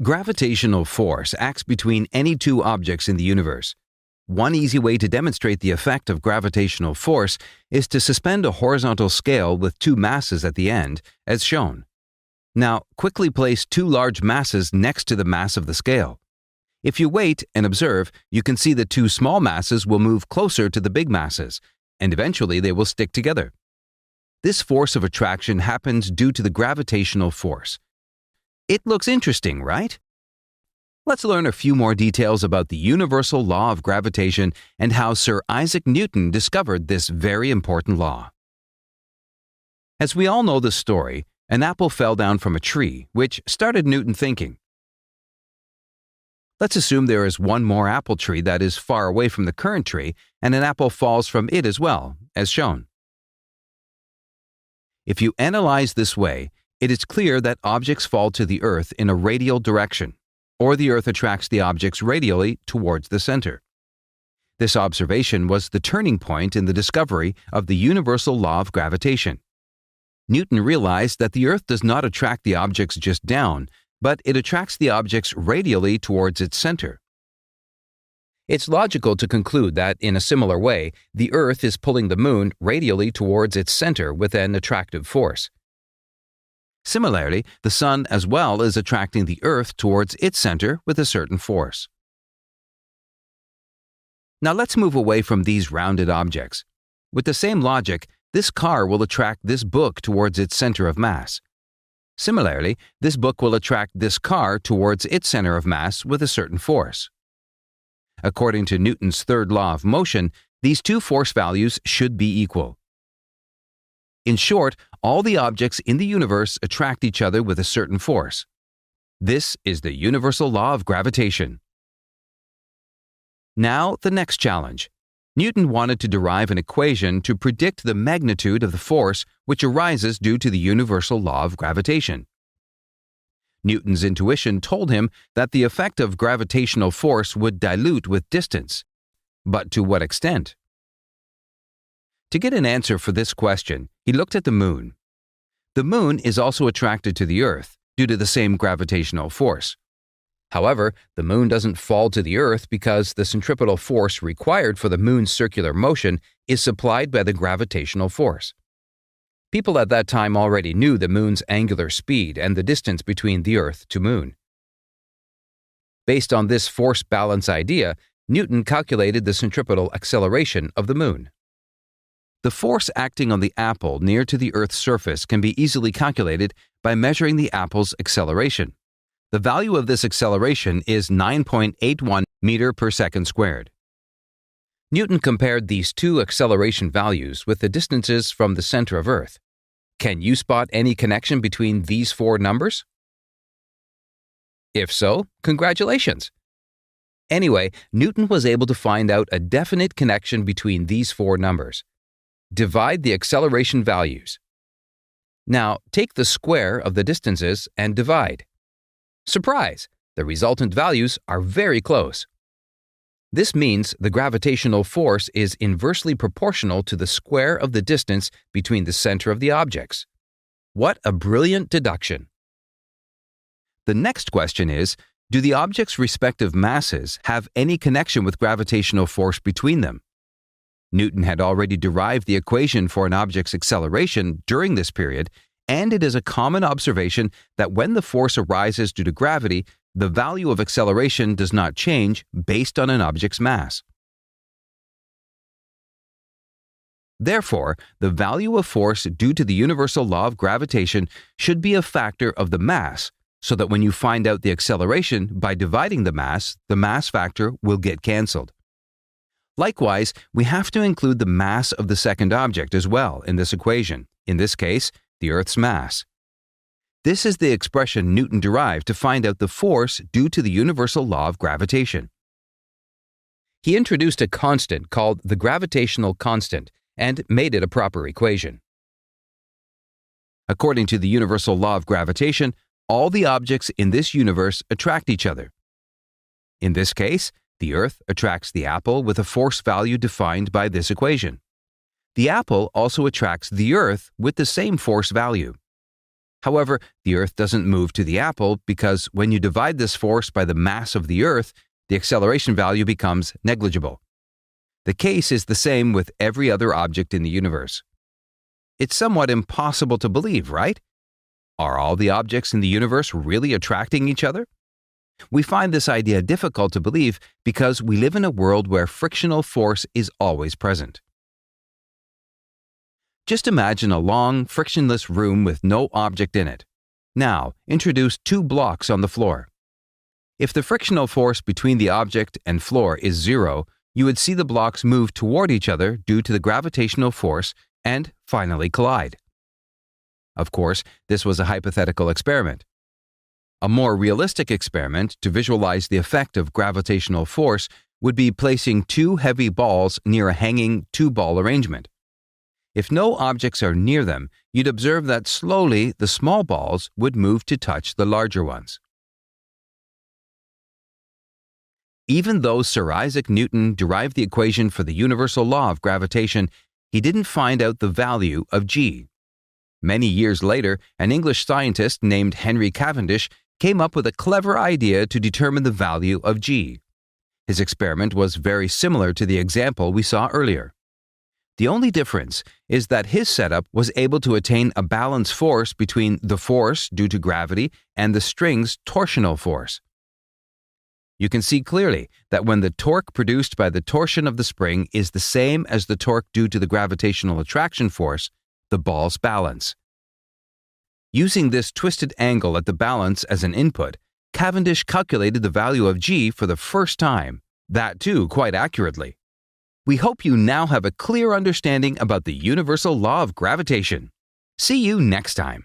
Gravitational force acts between any two objects in the universe. One easy way to demonstrate the effect of gravitational force is to suspend a horizontal scale with two masses at the end, as shown. Now, quickly place two large masses next to the mass of the scale. If you wait and observe, you can see the two small masses will move closer to the big masses, and eventually they will stick together. This force of attraction happens due to the gravitational force. It looks interesting, right? Let's learn a few more details about the universal law of gravitation and how Sir Isaac Newton discovered this very important law. As we all know the story, an apple fell down from a tree, which started Newton thinking. Let's assume there is one more apple tree that is far away from the current tree, and an apple falls from it as well, as shown. If you analyze this way, it is clear that objects fall to the Earth in a radial direction, or the Earth attracts the objects radially towards the center. This observation was the turning point in the discovery of the universal law of gravitation. Newton realized that the Earth does not attract the objects just down, but it attracts the objects radially towards its center. It's logical to conclude that, in a similar way, the Earth is pulling the Moon radially towards its center with an attractive force. Similarly, the Sun as well is attracting the Earth towards its center with a certain force. Now let's move away from these rounded objects. With the same logic, this car will attract this book towards its center of mass. Similarly, this book will attract this car towards its center of mass with a certain force. According to Newton's third law of motion, these two force values should be equal. In short, all the objects in the universe attract each other with a certain force. This is the universal law of gravitation. Now, the next challenge. Newton wanted to derive an equation to predict the magnitude of the force which arises due to the universal law of gravitation. Newton's intuition told him that the effect of gravitational force would dilute with distance. But to what extent? To get an answer for this question, he looked at the Moon. The Moon is also attracted to the Earth due to the same gravitational force. However, the Moon doesn't fall to the Earth because the centripetal force required for the Moon's circular motion is supplied by the gravitational force. People at that time already knew the Moon's angular speed and the distance between the Earth to Moon. Based on this force balance idea, Newton calculated the centripetal acceleration of the Moon. The force acting on the apple near to the Earth's surface can be easily calculated by measuring the apple's acceleration. The value of this acceleration is 9.81 meter per second squared. Newton compared these two acceleration values with the distances from the center of Earth. Can you spot any connection between these four numbers? If so, congratulations! Anyway, Newton was able to find out a definite connection between these four numbers. Divide the acceleration values. Now, take the square of the distances and divide. Surprise! The resultant values are very close. This means the gravitational force is inversely proportional to the square of the distance between the center of the objects. What a brilliant deduction! The next question is, do the objects' respective masses have any connection with gravitational force between them? Newton had already derived the equation for an object's acceleration during this period, and it is a common observation that when the force arises due to gravity, the value of acceleration does not change based on an object's mass. Therefore, the value of force due to the universal law of gravitation should be a factor of the mass, so that when you find out the acceleration by dividing the mass factor will get cancelled. Likewise, we have to include the mass of the second object as well in this equation, in this case, the Earth's mass. This is the expression Newton derived to find out the force due to the universal law of gravitation. He introduced a constant called the gravitational constant and made it a proper equation. According to the universal law of gravitation, all the objects in this universe attract each other. In this case, the Earth attracts the apple with a force value defined by this equation. The apple also attracts the Earth with the same force value. However, the Earth doesn't move to the apple because when you divide this force by the mass of the Earth, the acceleration value becomes negligible. The case is the same with every other object in the universe. It's somewhat impossible to believe, right? Are all the objects in the universe really attracting each other? We find this idea difficult to believe because we live in a world where frictional force is always present. Just imagine a long, frictionless room with no object in it. Now, introduce 2 blocks on the floor. If the frictional force between the object and floor is 0, you would see the blocks move toward each other due to the gravitational force and finally collide. Of course, this was a hypothetical experiment. A more realistic experiment to visualize the effect of gravitational force would be placing 2 heavy balls near a hanging 2-ball arrangement. If no objects are near them, you'd observe that slowly the small balls would move to touch the larger ones. Even though Sir Isaac Newton derived the equation for the universal law of gravitation, he didn't find out the value of g. Many years later, an English scientist named Henry Cavendish came up with a clever idea to determine the value of g. His experiment was very similar to the example we saw earlier. The only difference is that his setup was able to attain a balance force between the force due to gravity and the string's torsional force. You can see clearly that when the torque produced by the torsion of the spring is the same as the torque due to the gravitational attraction force, the balls balance. Using this twisted angle at the balance as an input, Cavendish calculated the value of g for the first time, that too quite accurately. We hope you now have a clear understanding about the universal law of gravitation. See you next time.